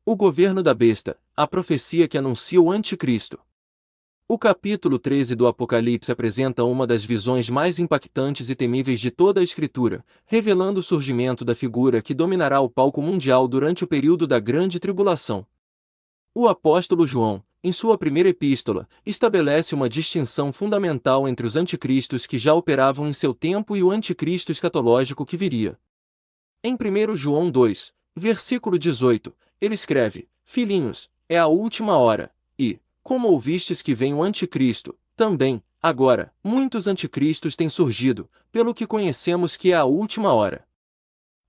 O governo da besta, a profecia que anuncia o anticristo. O capítulo 13 do Apocalipse apresenta uma das visões mais impactantes e temíveis de toda a Escritura, revelando o surgimento da figura que dominará o palco mundial durante o período da Grande Tribulação. O apóstolo João, em sua primeira epístola, estabelece uma distinção fundamental entre os anticristos que já operavam em seu tempo e o anticristo escatológico que viria. Em 1 João 2, versículo 18, ele escreve: Filhinhos, é a última hora, e, como ouvistes que vem o anticristo, também, agora, muitos anticristos têm surgido, pelo que conhecemos que é a última hora.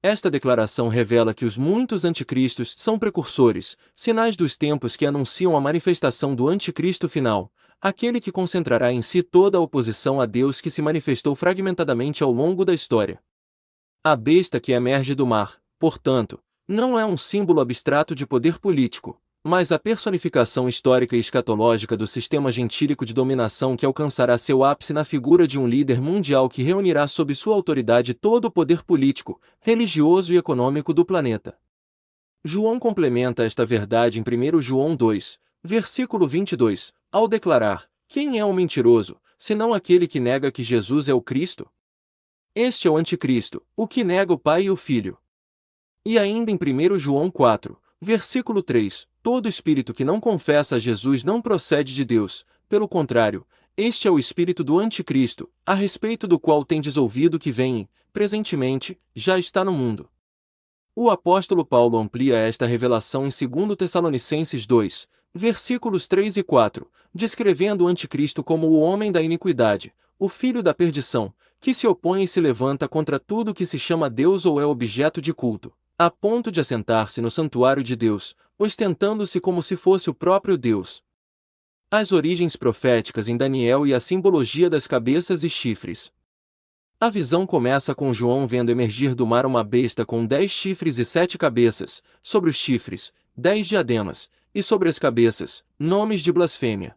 Esta declaração revela que os muitos anticristos são precursores, sinais dos tempos que anunciam a manifestação do anticristo final, aquele que concentrará em si toda a oposição a Deus que se manifestou fragmentadamente ao longo da história. A besta que emerge do mar, portanto, não é um símbolo abstrato de poder político, mas a personificação histórica e escatológica do sistema gentílico de dominação que alcançará seu ápice na figura de um líder mundial que reunirá sob sua autoridade todo o poder político, religioso e econômico do planeta. João complementa esta verdade em 1 João 2, versículo 22, ao declarar: Quem é o mentiroso, senão aquele que nega que Jesus é o Cristo? Este é o anticristo, o que nega o Pai e o Filho. E ainda em 1 João 4, versículo 3, todo espírito que não confessa a Jesus não procede de Deus, pelo contrário, este é o espírito do anticristo, a respeito do qual tendes ouvido que vem, presentemente, já está no mundo. O apóstolo Paulo amplia esta revelação em 2 Tessalonicenses 2, versículos 3 e 4, descrevendo o anticristo como o homem da iniquidade, o filho da perdição, que se opõe e se levanta contra tudo que se chama Deus ou é objeto de culto, a ponto de assentar-se no santuário de Deus, ostentando-se como se fosse o próprio Deus. As origens proféticas em Daniel e a simbologia das cabeças e chifres. A visão começa com João vendo emergir do mar uma besta com 10 chifres e 7 cabeças, sobre os chifres, 10 diademas, e sobre as cabeças, nomes de blasfêmia.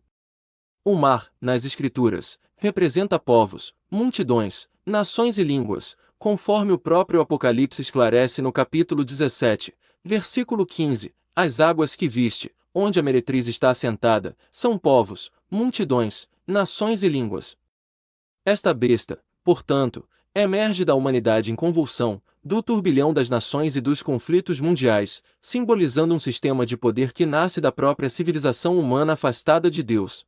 O mar, nas Escrituras, representa povos, multidões, nações e línguas, conforme o próprio Apocalipse esclarece no capítulo 17, versículo 15, as águas que viste, onde a meretriz está assentada, são povos, multidões, nações e línguas. Esta besta, portanto, emerge da humanidade em convulsão, do turbilhão das nações e dos conflitos mundiais, simbolizando um sistema de poder que nasce da própria civilização humana afastada de Deus.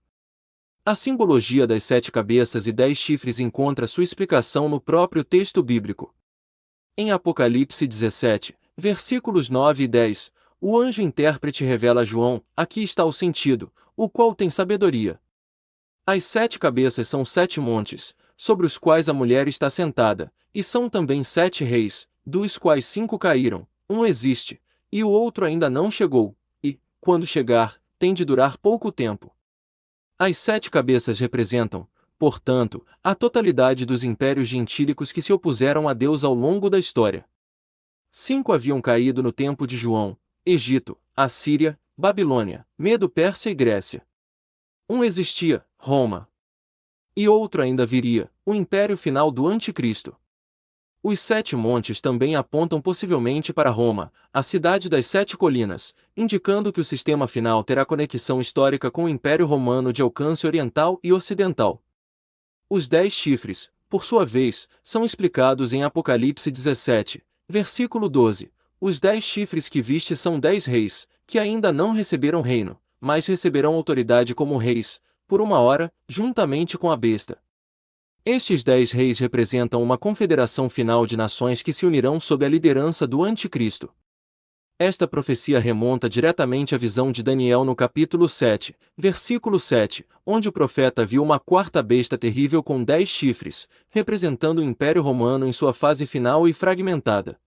A simbologia das 7 cabeças e 10 chifres encontra sua explicação no próprio texto bíblico. Em Apocalipse 17, versículos 9 e 10, o anjo intérprete revela a João: aqui está o sentido, o qual tem sabedoria. As 7 cabeças são 7 montes, sobre os quais a mulher está sentada, e são também 7 reis, dos quais 5 caíram, um existe, e o outro ainda não chegou, e, quando chegar, tem de durar pouco tempo. As 7 cabeças representam, portanto, a totalidade dos impérios gentílicos que se opuseram a Deus ao longo da história. 5 haviam caído no tempo de João: Egito, Assíria, Babilônia, Medo-Pérsia e Grécia. Um existia, Roma. E outro ainda viria, o império final do Anticristo. Os 7 montes também apontam possivelmente para Roma, a cidade das 7 colinas, indicando que o sistema final terá conexão histórica com o Império Romano de alcance oriental e ocidental. Os 10 chifres, por sua vez, são explicados em Apocalipse 17, versículo 12. Os 10 chifres que viste são 10 reis, que ainda não receberam reino, mas receberão autoridade como reis, por uma hora, juntamente com a besta. Estes 10 reis representam uma confederação final de nações que se unirão sob a liderança do Anticristo. Esta profecia remonta diretamente à visão de Daniel no capítulo 7, versículo 7, onde o profeta viu uma quarta besta terrível com 10 chifres, representando o Império Romano em sua fase final e fragmentada.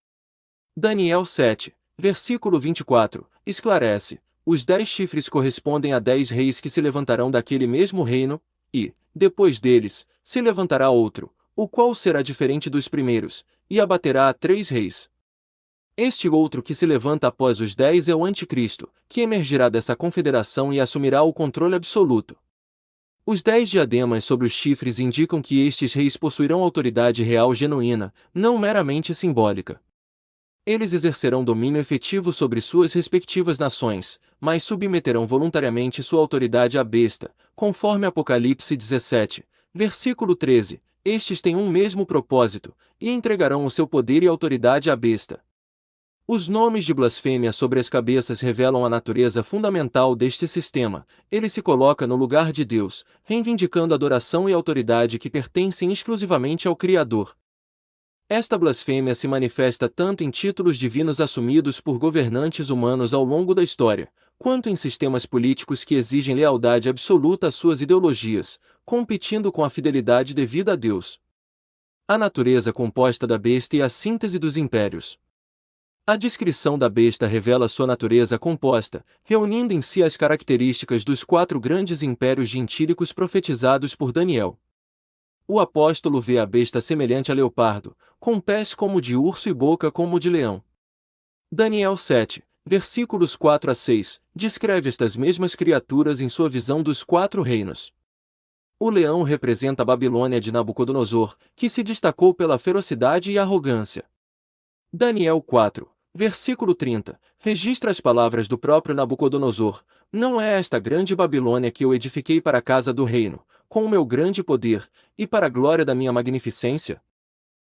Daniel 7, versículo 24, esclarece: os 10 chifres correspondem a 10 reis que se levantarão daquele mesmo reino, e, depois deles, se levantará outro, o qual será diferente dos primeiros, e abaterá a 3 reis. Este outro que se levanta após os 10 é o Anticristo, que emergirá dessa confederação e assumirá o controle absoluto. Os 10 diademas sobre os chifres indicam que estes reis possuirão autoridade real genuína, não meramente simbólica. Eles exercerão domínio efetivo sobre suas respectivas nações, mas submeterão voluntariamente sua autoridade à besta, conforme Apocalipse 17, versículo 13. Estes têm um mesmo propósito, e entregarão o seu poder e autoridade à besta. Os nomes de blasfêmia sobre as cabeças revelam a natureza fundamental deste sistema. Ele se coloca no lugar de Deus, reivindicando a adoração e autoridade que pertencem exclusivamente ao Criador. Esta blasfêmia se manifesta tanto em títulos divinos assumidos por governantes humanos ao longo da história, quanto em sistemas políticos que exigem lealdade absoluta às suas ideologias, competindo com a fidelidade devida a Deus. A natureza composta da besta e a síntese dos impérios. A descrição da besta revela sua natureza composta, reunindo em si as características dos 4 grandes impérios gentílicos profetizados por Daniel. O apóstolo vê a besta semelhante a leopardo, com pés como de urso e boca como de leão. Daniel 7, versículos 4 a 6, descreve estas mesmas criaturas em sua visão dos 4 reinos. O leão representa a Babilônia de Nabucodonosor, que se destacou pela ferocidade e arrogância. Daniel 4, versículo 30, registra as palavras do próprio Nabucodonosor: não é esta grande Babilônia que eu edifiquei para a casa do reino, com o meu grande poder, e para a glória da minha magnificência?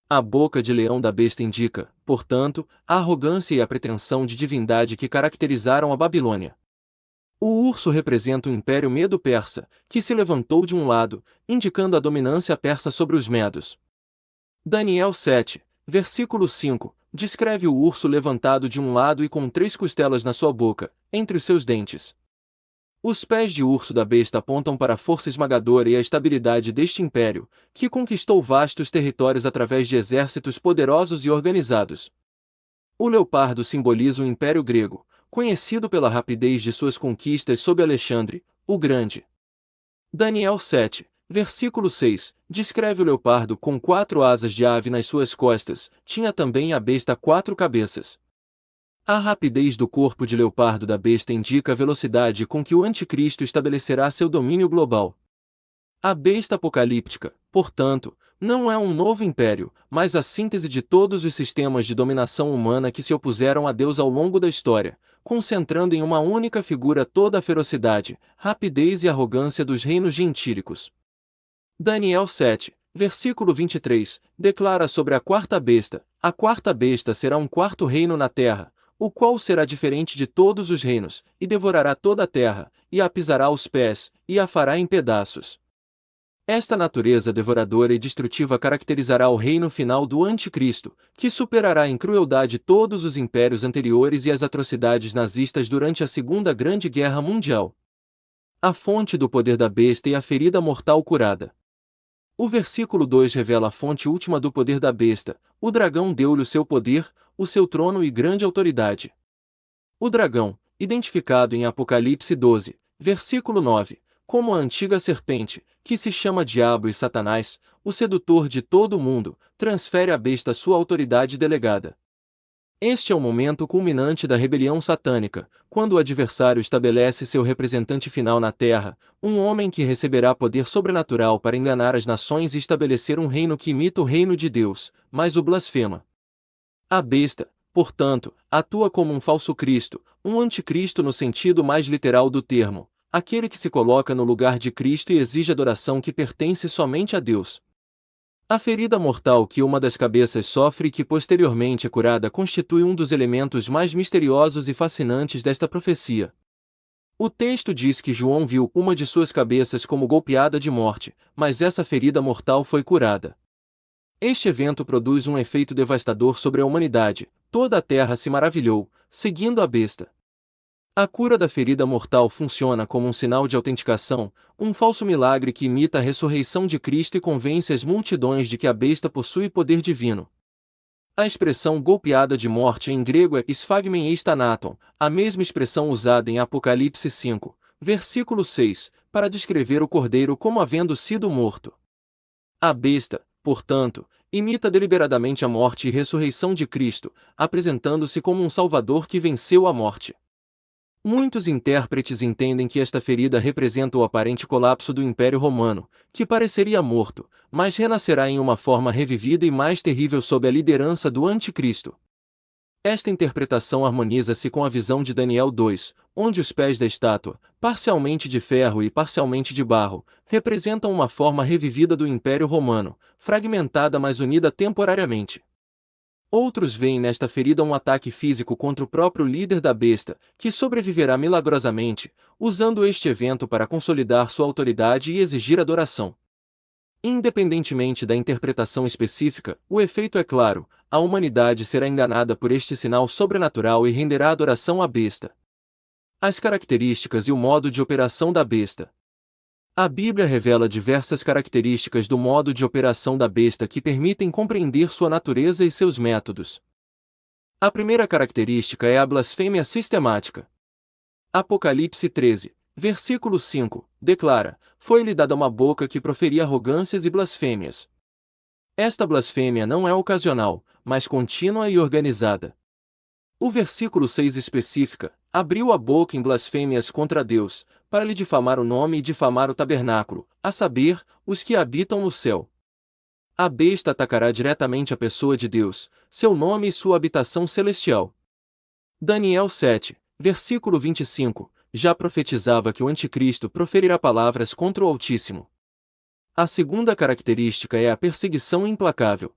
A boca de leão da besta indica, portanto, a arrogância e a pretensão de divindade que caracterizaram a Babilônia. O urso representa o Império Medo-Persa, que se levantou de um lado, indicando a dominância persa sobre os medos. Daniel 7, versículo 5, descreve o urso levantado de um lado e com 3 costelas na sua boca, entre os seus dentes. Os pés de urso da besta apontam para a força esmagadora e a estabilidade deste império, que conquistou vastos territórios através de exércitos poderosos e organizados. O leopardo simboliza o Império Grego, conhecido pela rapidez de suas conquistas sob Alexandre, o Grande. Daniel 7, versículo 6, descreve o leopardo com 4 asas de ave nas suas costas, tinha também a besta 4 cabeças. A rapidez do corpo de leopardo da besta indica a velocidade com que o anticristo estabelecerá seu domínio global. A besta apocalíptica, portanto, não é um novo império, mas a síntese de todos os sistemas de dominação humana que se opuseram a Deus ao longo da história, concentrando em uma única figura toda a ferocidade, rapidez e arrogância dos reinos gentílicos. Daniel 7, versículo 23, declara sobre a quarta besta: a quarta besta será um quarto reino na terra, o qual será diferente de todos os reinos, e devorará toda a terra, e a pisará aos pés, e a fará em pedaços. Esta natureza devoradora e destrutiva caracterizará o reino final do Anticristo, que superará em crueldade todos os impérios anteriores e as atrocidades nazistas durante a Segunda Grande Guerra Mundial. A fonte do poder da besta e a ferida mortal curada. O versículo 2 revela a fonte última do poder da besta: o dragão deu-lhe o seu poder, o seu trono e grande autoridade. O dragão, identificado em Apocalipse 12, versículo 9, como a antiga serpente, que se chama Diabo e Satanás, o sedutor de todo o mundo, transfere à besta sua autoridade delegada. Este é o momento culminante da rebelião satânica, quando o adversário estabelece seu representante final na terra, um homem que receberá poder sobrenatural para enganar as nações e estabelecer um reino que imita o reino de Deus, mas o blasfema. A besta, portanto, atua como um falso Cristo, um anticristo no sentido mais literal do termo, aquele que se coloca no lugar de Cristo e exige adoração que pertence somente a Deus. A ferida mortal que uma das cabeças sofre e que posteriormente é curada constitui um dos elementos mais misteriosos e fascinantes desta profecia. O texto diz que João viu uma de suas cabeças como golpeada de morte, mas essa ferida mortal foi curada. Este evento produz um efeito devastador sobre a humanidade, toda a terra se maravilhou, seguindo a besta. A cura da ferida mortal funciona como um sinal de autenticação, um falso milagre que imita a ressurreição de Cristo e convence as multidões de que a besta possui poder divino. A expressão golpeada de morte em grego é sphagmen eis thanaton, a mesma expressão usada em Apocalipse 5, versículo 6, para descrever o cordeiro como havendo sido morto. A besta, portanto, imita deliberadamente a morte e ressurreição de Cristo, apresentando-se como um Salvador que venceu a morte. Muitos intérpretes entendem que esta ferida representa o aparente colapso do Império Romano, que pareceria morto, mas renascerá em uma forma revivida e mais terrível sob a liderança do Anticristo. Esta interpretação harmoniza-se com a visão de Daniel 2, onde os pés da estátua, parcialmente de ferro e parcialmente de barro, representam uma forma revivida do Império Romano, fragmentada mas unida temporariamente. Outros veem nesta ferida um ataque físico contra o próprio líder da besta, que sobreviverá milagrosamente, usando este evento para consolidar sua autoridade e exigir adoração. Independentemente da interpretação específica, o efeito é claro: a humanidade será enganada por este sinal sobrenatural e renderá adoração à besta. As características e o modo de operação da besta. A Bíblia revela diversas características do modo de operação da besta que permitem compreender sua natureza e seus métodos. A primeira característica é a blasfêmia sistemática. Apocalipse 13, versículo 5, declara: foi-lhe dada uma boca que proferia arrogâncias e blasfêmias. Esta blasfêmia não é ocasional, mas contínua e organizada. O versículo 6 especifica: abriu a boca em blasfêmias contra Deus, para lhe difamar o nome e difamar o tabernáculo, a saber, os que habitam no céu. A besta atacará diretamente a pessoa de Deus, seu nome e sua habitação celestial. Daniel 7, versículo 25, já profetizava que o anticristo proferirá palavras contra o Altíssimo. A segunda característica é a perseguição implacável.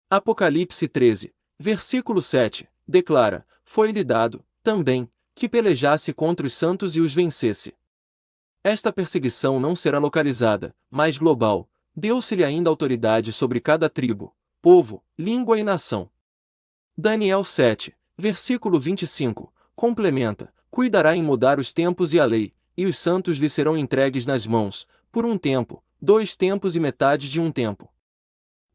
Apocalipse 13, versículo 7, declara: foi-lhe dado, também, que pelejasse contra os santos e os vencesse. Esta perseguição não será localizada, mas global. Deu-se-lhe ainda autoridade sobre cada tribo, povo, língua e nação. Daniel 7, versículo 25, complementa: cuidará em mudar os tempos e a lei, e os santos lhe serão entregues nas mãos, por um tempo, 2 tempos e metade de um tempo.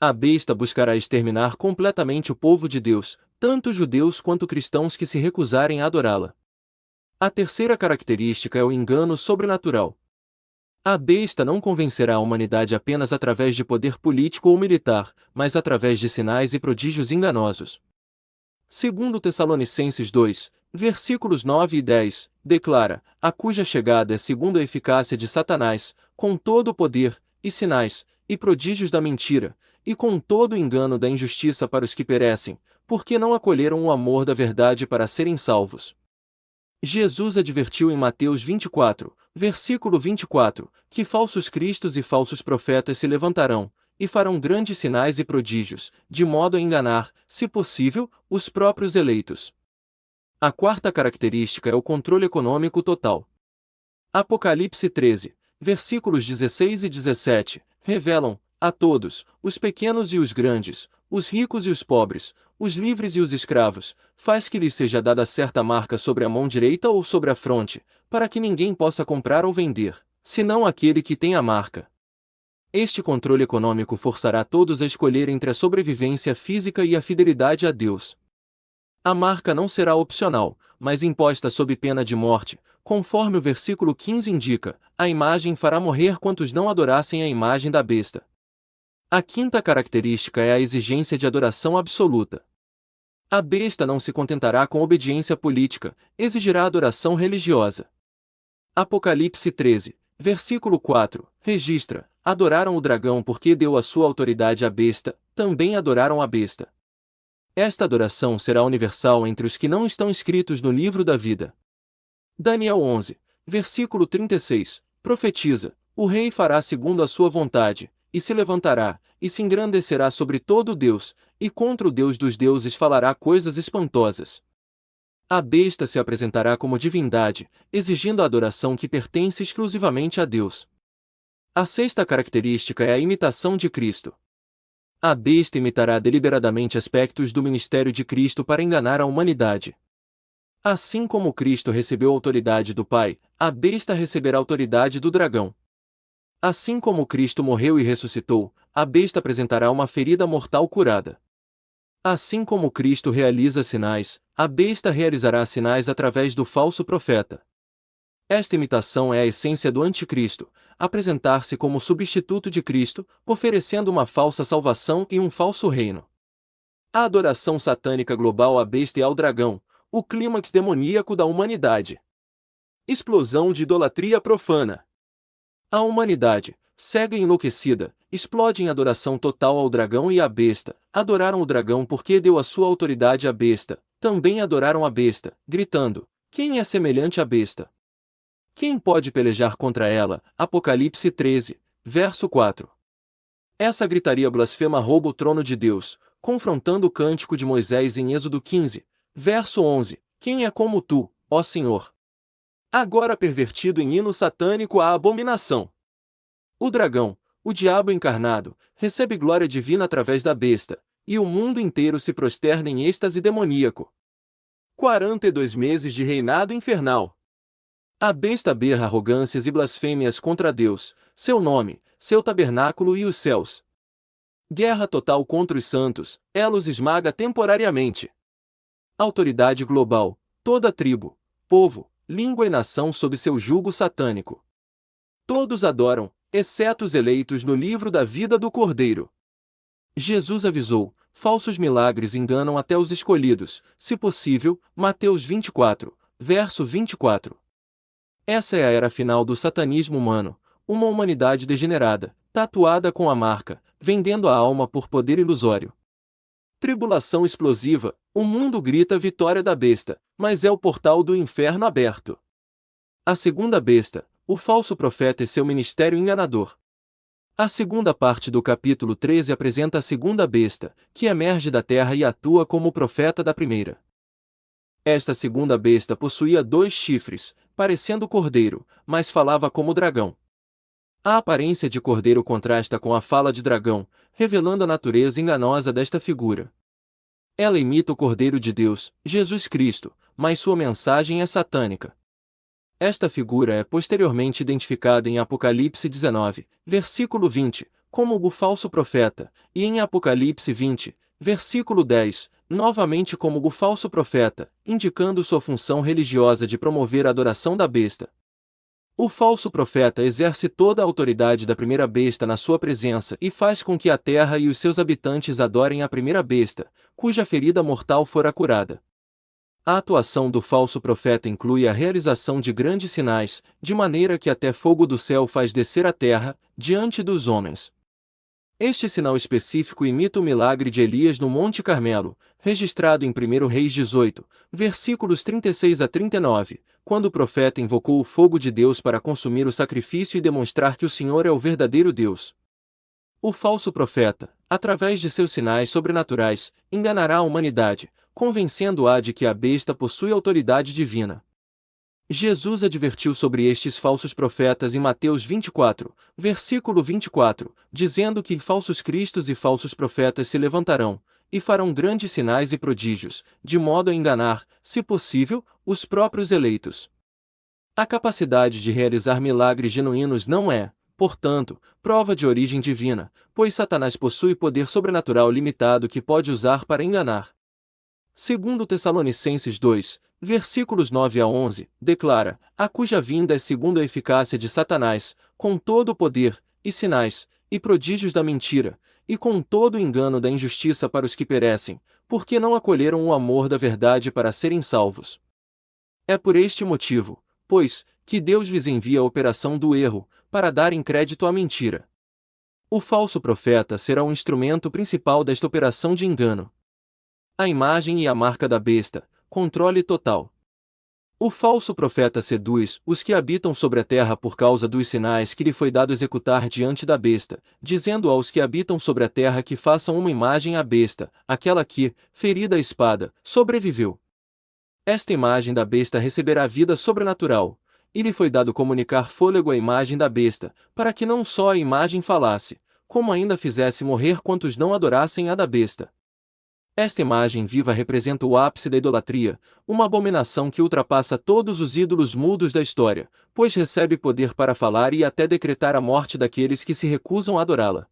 A besta buscará exterminar completamente o povo de Deus, tanto judeus quanto cristãos que se recusarem a adorá-la. A terceira característica é o engano sobrenatural. A besta não convencerá a humanidade apenas através de poder político ou militar, mas através de sinais e prodígios enganosos. Segundo Tessalonicenses 2, versículos 9 e 10, declara: a cuja chegada é segundo a eficácia de Satanás, com todo o poder, e sinais, e prodígios da mentira, e com todo o engano da injustiça para os que perecem, porque não acolheram o amor da verdade para serem salvos. Jesus advertiu em Mateus 24, versículo 24, que falsos cristos e falsos profetas se levantarão, e farão grandes sinais e prodígios, de modo a enganar, se possível, os próprios eleitos. A quarta característica é o controle econômico total. Apocalipse 13, versículos 16 e 17, revelam: a todos, os pequenos e os grandes, os ricos e os pobres, os livres e os escravos, faz que lhes seja dada certa marca sobre a mão direita ou sobre a fronte, para que ninguém possa comprar ou vender, senão aquele que tem a marca. Este controle econômico forçará todos a escolher entre a sobrevivência física e a fidelidade a Deus. A marca não será opcional, mas imposta sob pena de morte, conforme o versículo 15 indica: a imagem fará morrer quantos não adorassem a imagem da besta. A quinta característica é a exigência de adoração absoluta. A besta não se contentará com obediência política, exigirá adoração religiosa. Apocalipse 13, versículo 4, registra: adoraram o dragão porque deu a sua autoridade à besta, também adoraram a besta. Esta adoração será universal entre os que não estão inscritos no livro da vida. Daniel 11, versículo 36, profetiza: o rei fará segundo a sua vontade, e se levantará, e se engrandecerá sobre todo Deus, e contra o Deus dos deuses falará coisas espantosas. A besta se apresentará como divindade, exigindo a adoração que pertence exclusivamente a Deus. A sexta característica é a imitação de Cristo. A besta imitará deliberadamente aspectos do ministério de Cristo para enganar a humanidade. Assim como Cristo recebeu a autoridade do Pai, a besta receberá a autoridade do dragão. Assim como Cristo morreu e ressuscitou, a besta apresentará uma ferida mortal curada. Assim como Cristo realiza sinais, a besta realizará sinais através do falso profeta. Esta imitação é a essência do anticristo, apresentar-se como substituto de Cristo, oferecendo uma falsa salvação e um falso reino. A adoração satânica global à besta e ao dragão, o clímax demoníaco da humanidade. Explosão de idolatria profana. A humanidade, cega e enlouquecida, explode em adoração total ao dragão e à besta. Adoraram o dragão porque deu a sua autoridade à besta. Também adoraram a besta, gritando: quem é semelhante à besta? Quem pode pelejar contra ela? Apocalipse 13, verso 4. Essa gritaria blasfema rouba o trono de Deus, confrontando o cântico de Moisés em Êxodo 15, verso 11. Quem é como tu, ó Senhor? Agora pervertido em hino satânico à abominação. O dragão, o diabo encarnado, recebe glória divina através da besta, e o mundo inteiro se prosterna em êxtase demoníaco. 42 meses de reinado infernal. A besta berra arrogâncias e blasfêmias contra Deus, seu nome, seu tabernáculo e os céus. Guerra total contra os santos, ela os esmaga temporariamente. Autoridade global, toda tribo, povo, língua e nação sob seu jugo satânico. Todos adoram, exceto os eleitos no livro da vida do Cordeiro. Jesus avisou: falsos milagres enganam até os escolhidos, se possível. Mateus 24, verso 24. Essa é a era final do satanismo humano, uma humanidade degenerada, tatuada com a marca, vendendo a alma por poder ilusório. Tribulação explosiva, o mundo grita vitória da besta, mas é o portal do inferno aberto. A segunda besta, o falso profeta e seu ministério enganador. A segunda parte do capítulo 13 apresenta a segunda besta, que emerge da terra e atua como o profeta da primeira. Esta segunda besta possuía 2 chifres, parecendo cordeiro, mas falava como dragão. A aparência de cordeiro contrasta com a fala de dragão, revelando a natureza enganosa desta figura. Ela imita o Cordeiro de Deus, Jesus Cristo, mas sua mensagem é satânica. Esta figura é posteriormente identificada em Apocalipse 19, versículo 20, como o falso profeta, e em Apocalipse 20, versículo 10, novamente como o falso profeta, indicando sua função religiosa de promover a adoração da besta. O falso profeta exerce toda a autoridade da primeira besta na sua presença e faz com que a terra e os seus habitantes adorem a primeira besta, cuja ferida mortal fora curada. A atuação do falso profeta inclui a realização de grandes sinais, de maneira que até fogo do céu faz descer a terra, diante dos homens. Este sinal específico imita o milagre de Elias no Monte Carmelo, registrado em 1 Reis 18, versículos 36 a 39, quando o profeta invocou o fogo de Deus para consumir o sacrifício e demonstrar que o Senhor é o verdadeiro Deus. O falso profeta, através de seus sinais sobrenaturais, enganará a humanidade, convencendo-a de que a besta possui autoridade divina. Jesus advertiu sobre estes falsos profetas em Mateus 24, versículo 24, dizendo que falsos cristos e falsos profetas se levantarão, e farão grandes sinais e prodígios, de modo a enganar, se possível, os próprios eleitos. A capacidade de realizar milagres genuínos não é, portanto, prova de origem divina, pois Satanás possui poder sobrenatural limitado que pode usar para enganar. Segundo Tessalonicenses 2, versículos 9 a 11, declara: a cuja vinda é segundo a eficácia de Satanás, com todo o poder, e sinais, e prodígios da mentira, e com todo o engano da injustiça para os que perecem, porque não acolheram o amor da verdade para serem salvos. É por este motivo, pois, que Deus lhes envia a operação do erro, para darem crédito à mentira. O falso profeta será o instrumento principal desta operação de engano. A imagem e a marca da besta, controle total. O falso profeta seduz os que habitam sobre a terra por causa dos sinais que lhe foi dado executar diante da besta, dizendo aos que habitam sobre a terra que façam uma imagem à besta, aquela que, ferida a espada, sobreviveu. Esta imagem da besta receberá vida sobrenatural, e lhe foi dado comunicar fôlego à imagem da besta, para que não só a imagem falasse, como ainda fizesse morrer quantos não adorassem a da besta. Esta imagem viva representa o ápice da idolatria, uma abominação que ultrapassa todos os ídolos mudos da história, pois recebe poder para falar e até decretar a morte daqueles que se recusam a adorá-la.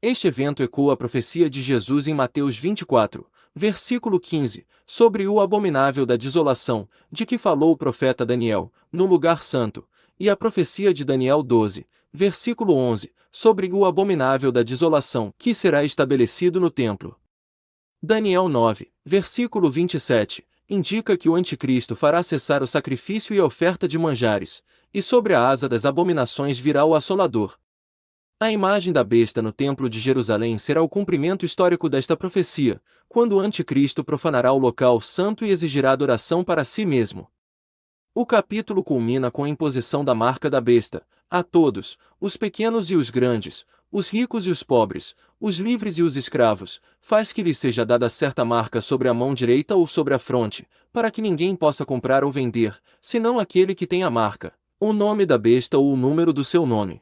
Este evento ecoa a profecia de Jesus em Mateus 24, versículo 15, sobre o abominável da desolação, de que falou o profeta Daniel, no lugar santo, e a profecia de Daniel 12, versículo 11, sobre o abominável da desolação, que será estabelecido no templo. Daniel 9, versículo 27, indica que o anticristo fará cessar o sacrifício e a oferta de manjares, e sobre a asa das abominações virá o assolador. A imagem da besta no Templo de Jerusalém será o cumprimento histórico desta profecia, quando o anticristo profanará o local santo e exigirá adoração para si mesmo. O capítulo culmina com a imposição da marca da besta, a todos, os pequenos e os grandes, os ricos e os pobres, os livres e os escravos, faz que lhes seja dada certa marca sobre a mão direita ou sobre a fronte, para que ninguém possa comprar ou vender, senão aquele que tem a marca, o nome da besta ou o número do seu nome.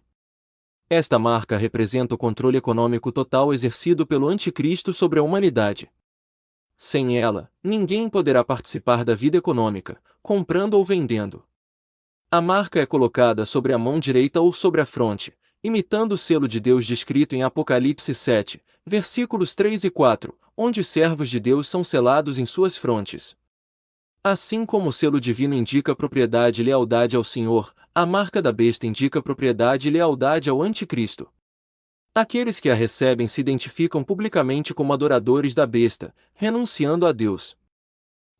Esta marca representa o controle econômico total exercido pelo anticristo sobre a humanidade. Sem ela, ninguém poderá participar da vida econômica, comprando ou vendendo. A marca é colocada sobre a mão direita ou sobre a fronte, imitando o selo de Deus descrito em Apocalipse 7, versículos 3 e 4, onde os servos de Deus são selados em suas frontes. Assim como o selo divino indica propriedade e lealdade ao Senhor, a marca da besta indica propriedade e lealdade ao anticristo. Aqueles que a recebem se identificam publicamente como adoradores da besta, renunciando a Deus.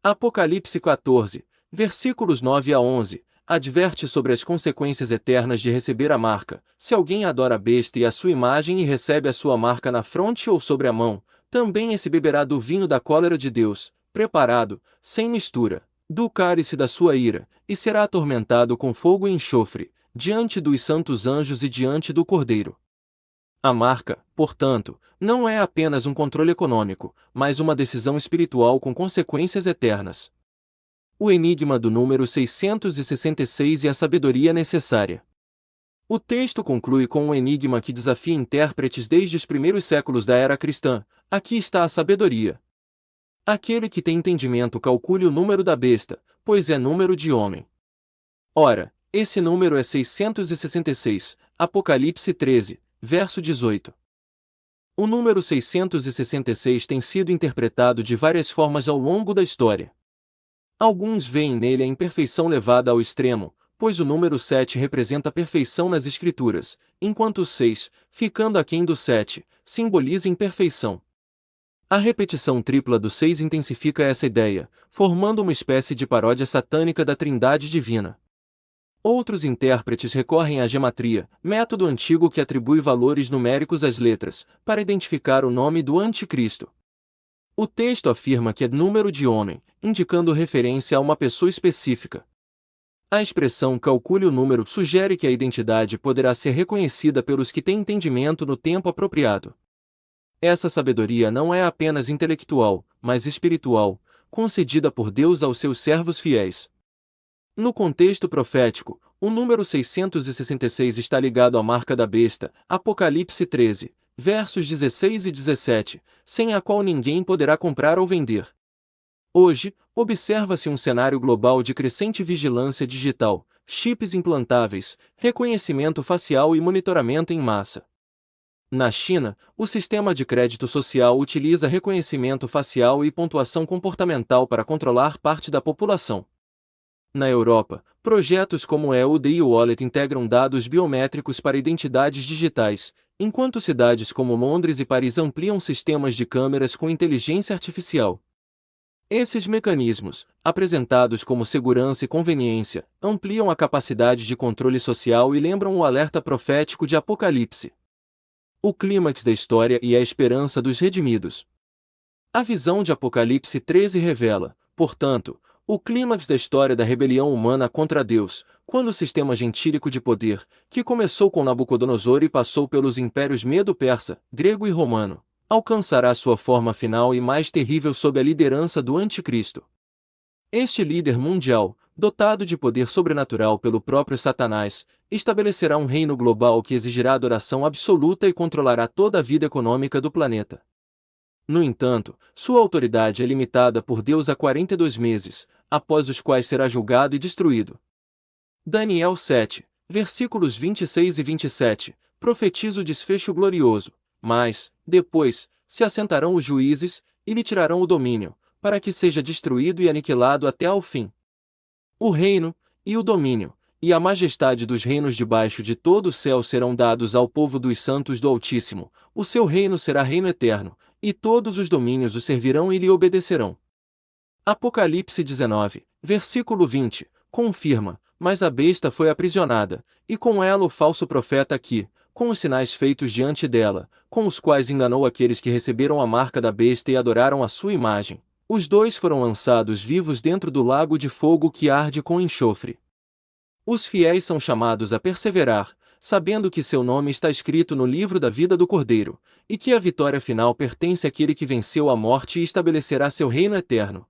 Apocalipse 14, versículos 9 a 11, adverte sobre as consequências eternas de receber a marca. Se alguém adora a besta e a sua imagem e recebe a sua marca na fronte ou sobre a mão, também esse beberá do vinho da cólera de Deus, preparado, sem mistura, do cálice da sua ira, e será atormentado com fogo e enxofre, diante dos santos anjos e diante do Cordeiro. A marca, portanto, não é apenas um controle econômico, mas uma decisão espiritual com consequências eternas. O enigma do número 666 e a sabedoria necessária. O texto conclui com um enigma que desafia intérpretes desde os primeiros séculos da era cristã. Aqui está a sabedoria. Aquele que tem entendimento calcule o número da besta, pois é número de homem. Ora, esse número é 666, Apocalipse 13, verso 18. O número 666 tem sido interpretado de várias formas ao longo da história. Alguns veem nele a imperfeição levada ao extremo, pois o número 7 representa a perfeição nas Escrituras, enquanto o 6, ficando aquém do 7, simboliza imperfeição. A repetição tripla do 6 intensifica essa ideia, formando uma espécie de paródia satânica da Trindade divina. Outros intérpretes recorrem à gematria, método antigo que atribui valores numéricos às letras, para identificar o nome do anticristo. O texto afirma que é número de homem, indicando referência a uma pessoa específica. A expressão calcule o número sugere que a identidade poderá ser reconhecida pelos que têm entendimento no tempo apropriado. Essa sabedoria não é apenas intelectual, mas espiritual, concedida por Deus aos seus servos fiéis. No contexto profético, o número 666 está ligado à marca da besta, Apocalipse 13, versos 16 e 17, sem a qual ninguém poderá comprar ou vender. Hoje, observa-se um cenário global de crescente vigilância digital, chips implantáveis, reconhecimento facial e monitoramento em massa. Na China, o sistema de crédito social utiliza reconhecimento facial e pontuação comportamental para controlar parte da população. Na Europa, projetos como o EUD Wallet integram dados biométricos para identidades digitais, enquanto cidades como Londres e Paris ampliam sistemas de câmeras com inteligência artificial. Esses mecanismos, apresentados como segurança e conveniência, ampliam a capacidade de controle social e lembram o alerta profético de Apocalipse. O clímax da história e a esperança dos redimidos. A visão de Apocalipse 13 revela, portanto, o clímax da história da rebelião humana contra Deus, quando o sistema gentílico de poder, que começou com Nabucodonosor e passou pelos impérios medo-persa, grego e romano, alcançará sua forma final e mais terrível sob a liderança do Anticristo. Este líder mundial, dotado de poder sobrenatural pelo próprio Satanás, estabelecerá um reino global que exigirá adoração absoluta e controlará toda a vida econômica do planeta. No entanto, sua autoridade é limitada por Deus a 42 meses, após os quais será julgado e destruído. Daniel 7, versículos 26 e 27, profetiza o desfecho glorioso, mas, depois, se assentarão os juízes, e lhe tirarão o domínio, para que seja destruído e aniquilado até ao fim. O reino, e o domínio, e a majestade dos reinos debaixo de todo o céu serão dados ao povo dos santos do Altíssimo, o seu reino será reino eterno, e todos os domínios o servirão e lhe obedecerão. Apocalipse 19, versículo 20, confirma, mas a besta foi aprisionada, e com ela o falso profeta que, com os sinais feitos diante dela, com os quais enganou aqueles que receberam a marca da besta e adoraram a sua imagem. Os dois foram lançados vivos dentro do lago de fogo que arde com enxofre. Os fiéis são chamados a perseverar, sabendo que seu nome está escrito no livro da vida do Cordeiro, e que a vitória final pertence àquele que venceu a morte e estabelecerá seu reino eterno.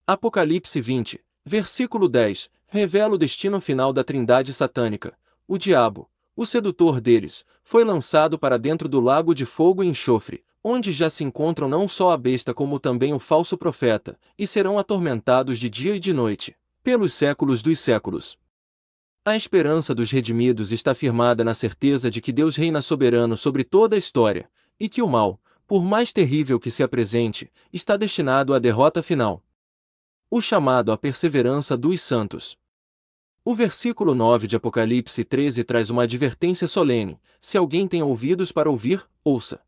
Apocalipse 20, versículo 10, revela o destino final da trindade satânica. O diabo, o sedutor deles, foi lançado para dentro do lago de fogo e enxofre, onde já se encontram não só a besta como também o falso profeta, e serão atormentados de dia e de noite, pelos séculos dos séculos. A esperança dos redimidos está firmada na certeza de que Deus reina soberano sobre toda a história, e que o mal, por mais terrível que se apresente, está destinado à derrota final. O chamado à perseverança dos santos. O versículo 9 de Apocalipse 13 traz uma advertência solene: se alguém tem ouvidos para ouvir, ouça.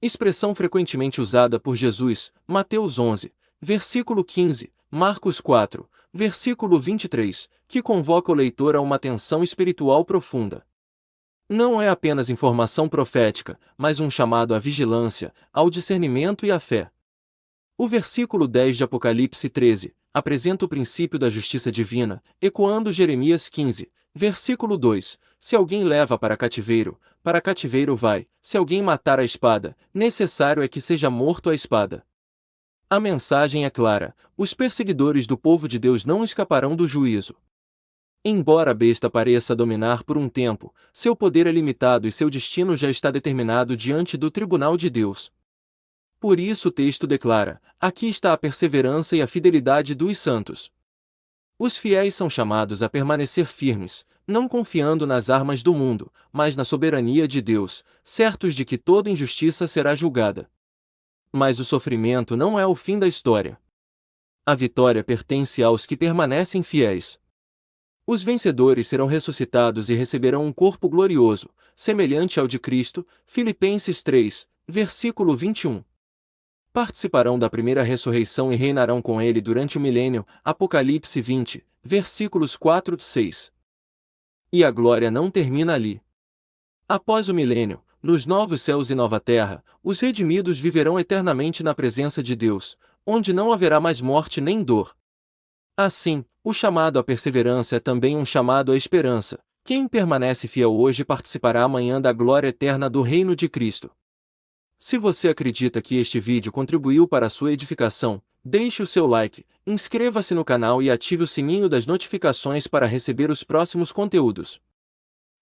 Expressão frequentemente usada por Jesus, Mateus 11, versículo 15, Marcos 4, versículo 23, que convoca o leitor a uma atenção espiritual profunda. Não é apenas informação profética, mas um chamado à vigilância, ao discernimento e à fé. O versículo 10 de Apocalipse 13 apresenta o princípio da justiça divina, ecoando Jeremias 15, versículo 2: se alguém leva para cativeiro vai; se alguém matar a espada, necessário é que seja morto à espada. A mensagem é clara: os perseguidores do povo de Deus não escaparão do juízo. Embora a besta pareça dominar por um tempo, seu poder é limitado e seu destino já está determinado diante do tribunal de Deus. Por isso o texto declara: aqui está a perseverança e a fidelidade dos santos. Os fiéis são chamados a permanecer firmes, não confiando nas armas do mundo, mas na soberania de Deus, certos de que toda injustiça será julgada. Mas o sofrimento não é o fim da história. A vitória pertence aos que permanecem fiéis. Os vencedores serão ressuscitados e receberão um corpo glorioso, semelhante ao de Cristo, Filipenses 3, versículo 21. Participarão da primeira ressurreição e reinarão com ele durante o milênio, Apocalipse 20, versículos 4-6. E a glória não termina ali. Após o milênio, nos novos céus e nova terra, os redimidos viverão eternamente na presença de Deus, onde não haverá mais morte nem dor. Assim, o chamado à perseverança é também um chamado à esperança. Quem permanece fiel hoje participará amanhã da glória eterna do reino de Cristo. Se você acredita que este vídeo contribuiu para a sua edificação, deixe o seu like, inscreva-se no canal e ative o sininho das notificações para receber os próximos conteúdos.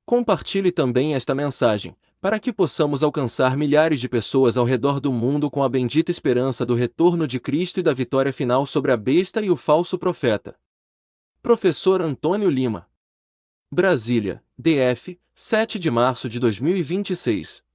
Compartilhe também esta mensagem, para que possamos alcançar milhares de pessoas ao redor do mundo com a bendita esperança do retorno de Cristo e da vitória final sobre a besta e o falso profeta. Professor Antônio Lima. Brasília, DF, 7 de março de 2026.